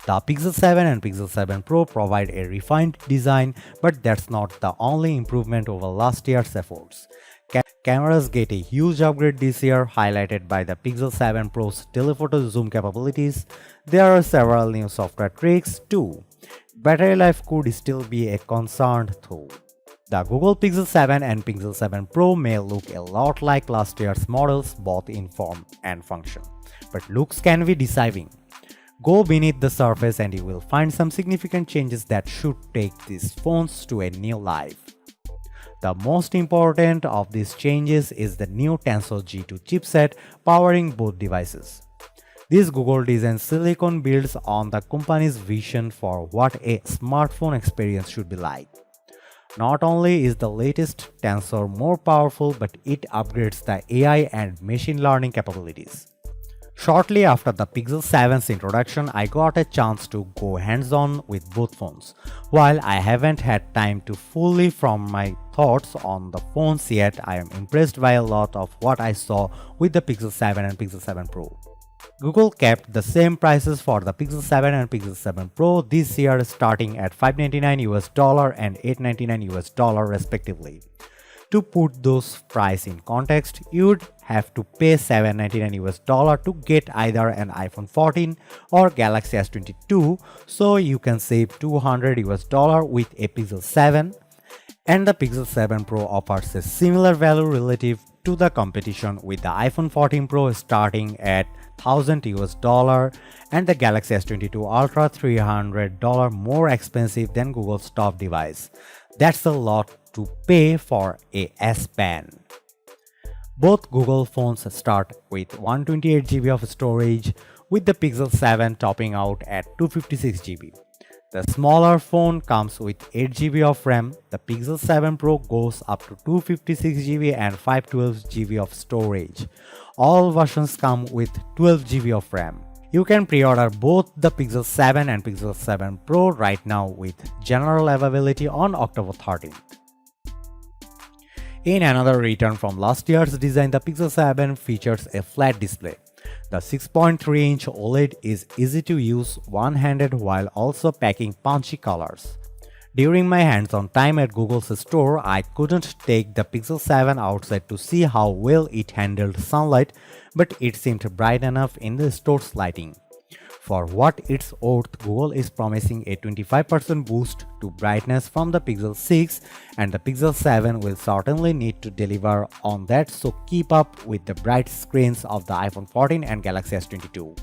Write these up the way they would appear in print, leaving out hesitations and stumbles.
The Pixel 7 and Pixel 7 Pro provide a refined design, but that's not the only improvement over last year's efforts. Cameras get a huge upgrade this year, highlighted by the Pixel 7 Pro's telephoto zoom capabilities. There are several new software tricks too. Battery life could still be a concern though. The Google Pixel 7 and Pixel 7 Pro may look a lot like last year's models both in form and function, but looks can be deceiving. Go beneath the surface and you will find some significant changes that should take these phones to a new life. The most important of these changes is the new Tensor G2 chipset powering both devices. This Google designed silicon builds on the company's vision for what a smartphone experience should be like. Not only is the latest Tensor more powerful, but it upgrades the AI and machine learning capabilities. Shortly after the Pixel 7's introduction, I got a chance to go hands-on with both phones. While I haven't had time to fully form my thoughts on the phones yet, I am impressed by a lot of what I saw with the Pixel 7 and Pixel 7 Pro. Google kept the same prices for the Pixel 7 and Pixel 7 Pro this year, starting at $599 and $899 respectively. To put those prices in context, you'd have to pay $799 to get either an iPhone 14 or Galaxy S22, so you can save $200 with a Pixel 7, and the Pixel 7 Pro offers a similar value relative to the competition, with the iPhone 14 Pro starting at $1,000 and the Galaxy S22 Ultra $300 more expensive than Google's top device. That's a lot to pay for a S Pen. Both Google phones start with 128GB of storage, with the Pixel 7 topping out at 256GB. The smaller phone comes with 8GB of RAM. The Pixel 7 Pro goes up to 256GB and 512GB of storage. All versions come with 12GB of RAM. You can pre-order both the Pixel 7 and Pixel 7 Pro right now with general availability on October 13th. In another return from last year's design, the Pixel 7 features a flat display. The 6.3-inch OLED is easy to use one-handed while also packing punchy colors. During my hands-on time at Google's store, I couldn't take the Pixel 7 outside to see how well it handled sunlight, but it seemed bright enough in the store's lighting. For what it's worth, Google is promising a 25% boost to brightness from the Pixel 6, and the Pixel 7 will certainly need to deliver on that, so keep up with the bright screens of the iPhone 14 and Galaxy S22.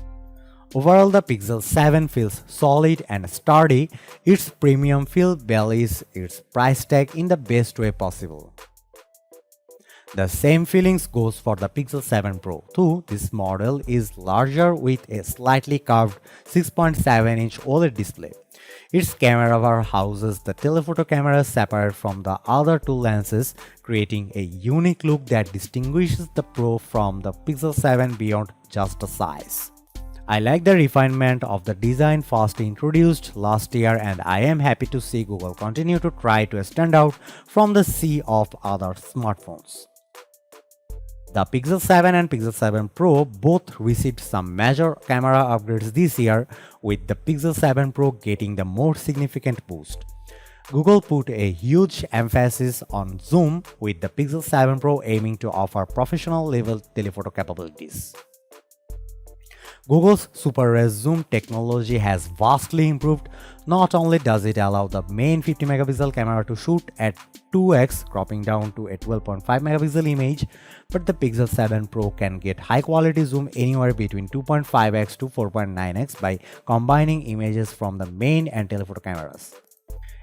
Overall, the Pixel 7 feels solid and sturdy. Its premium feel belies its price tag in the best way possible. The same feelings goes for the Pixel 7 Pro too. This model is larger with a slightly curved 6.7-inch OLED display. Its camera bar houses the telephoto camera separate from the other two lenses, creating a unique look that distinguishes the Pro from the Pixel 7 beyond just the size. I like the refinement of the design first introduced last year, and I am happy to see Google continue to try to stand out from the sea of other smartphones. The Pixel 7 and Pixel 7 Pro both received some major camera upgrades this year, with the Pixel 7 Pro getting the more significant boost. Google put a huge emphasis on zoom, with the Pixel 7 Pro aiming to offer professional-level telephoto capabilities. Google's Super Res Zoom technology has vastly improved. Not only does it allow the main 50MP camera to shoot at 2x, cropping down to a 12.5MP image, but the Pixel 7 Pro can get high-quality zoom anywhere between 2.5x to 4.9x by combining images from the main and telephoto cameras.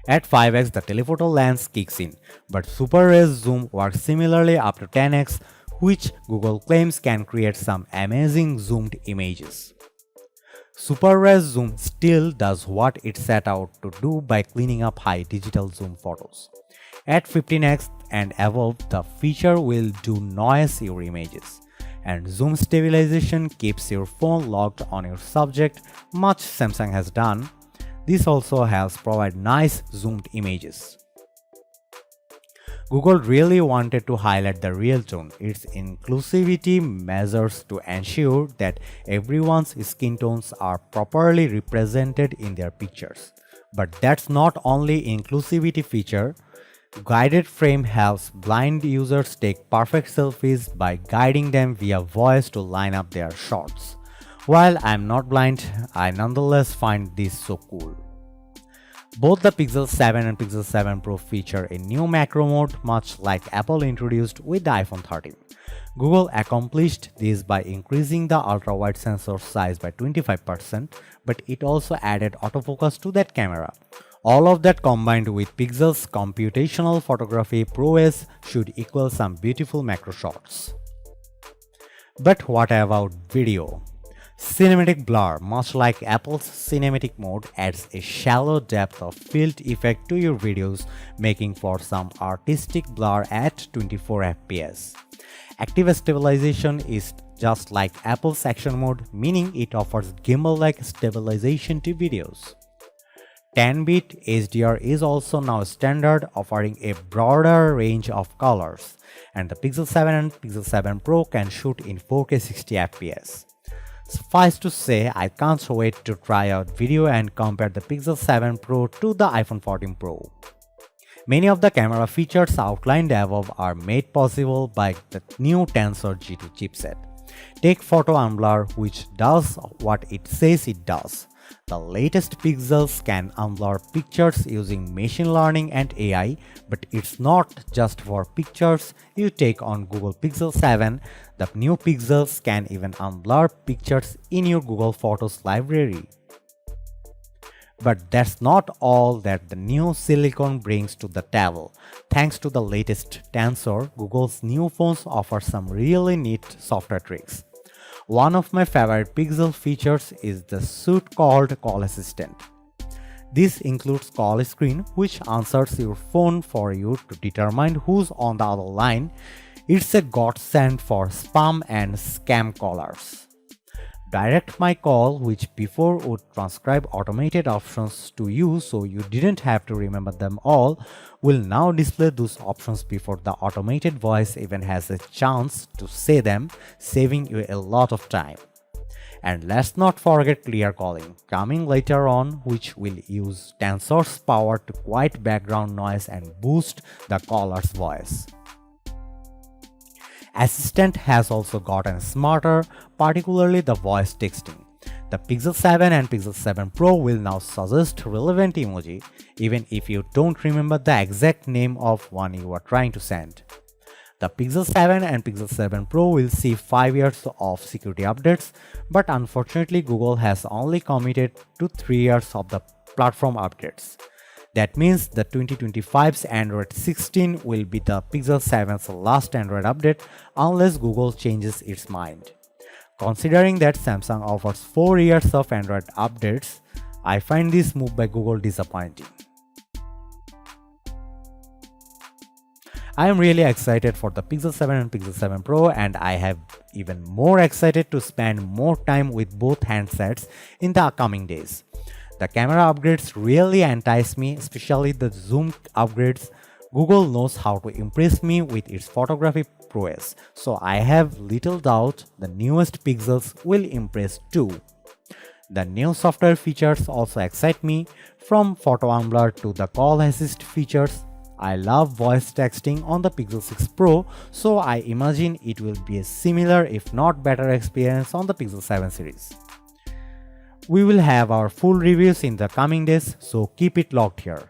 At 5x, the telephoto lens kicks in, but Super Res Zoom works similarly up to 10x, which Google claims can create some amazing zoomed images. Super Res Zoom still does what it set out to do by cleaning up high digital zoom photos. At 15x and above, the feature will do noise your images, and zoom stabilization keeps your phone locked on your subject, much Samsung has done. This also helps provide nice zoomed images. Google really wanted to highlight the real tone, its inclusivity measures to ensure that everyone's skin tones are properly represented in their pictures. But that's not only inclusivity feature. Guided Frame helps blind users take perfect selfies by guiding them via voice to line up their shots. While I'm not blind, I nonetheless find this so cool. Both the Pixel 7 and Pixel 7 Pro feature a new macro mode much like Apple introduced with the iPhone 13. Google accomplished this by increasing the ultra-wide sensor size by 25%, but it also added autofocus to that camera. All of that combined with Pixel's computational photography prowess should equal some beautiful macro shots. But what about video? Cinematic blur, much like Apple's cinematic mode, adds a shallow depth of field effect to your videos, making for some artistic blur at 24 fps. Active stabilization is just like Apple's action mode, meaning it offers gimbal-like stabilization to videos. 10-bit HDR is also now standard, offering a broader range of colors, and the Pixel 7 and Pixel 7 Pro can shoot in 4K 60 fps. Suffice to say, I can't wait to try out video and compare the Pixel 7 Pro to the iPhone 14 Pro. Many of the camera features outlined above are made possible by the new Tensor G2 chipset. Take photo unblur, which does what it says it does. The latest Pixels can unblur pictures using machine learning and AI, but it's not just for pictures you take on Google Pixel 7. The new Pixels can even unblur pictures in your Google Photos library. But that's not all that the new silicon brings to the table. Thanks to the latest Tensor, Google's new phones offer some really neat software tricks. One of my favorite Pixel features is the suite called Call Assistant. This includes call screen, which answers your phone for you to determine who's on the other line. It's a godsend for spam and scam callers. Direct My Call, which before would transcribe automated options to you so you didn't have to remember them all, will now display those options before the automated voice even has a chance to say them, saving you a lot of time. And let's not forget Clear Calling, coming later on, which will use Tensor's power to quiet background noise and boost the caller's voice. Assistant has also gotten smarter, particularly the voice texting. The Pixel 7 and Pixel 7 Pro will now suggest relevant emoji, even if you don't remember the exact name of one you are trying to send. The Pixel 7 and Pixel 7 Pro will see 5 years of security updates, but unfortunately Google has only committed to 3 years of the platform updates. That means the 2025's Android 16 will be the Pixel 7's last Android update unless Google changes its mind. Considering that Samsung offers 4 years of Android updates, I find this move by Google disappointing. I am really excited for the Pixel 7 and Pixel 7 Pro, and I have even more excited to spend more time with both handsets in the upcoming days. The camera upgrades really entice me, especially the zoom upgrades. Google knows how to impress me with its photography prowess, so I have little doubt the newest Pixels will impress too. The new software features also excite me, from photo unblur to the call assist features. I love voice texting on the Pixel 6 Pro, so I imagine it will be a similar if not better experience on the Pixel 7 series. We will have our full reviews in the coming days, so keep it locked here.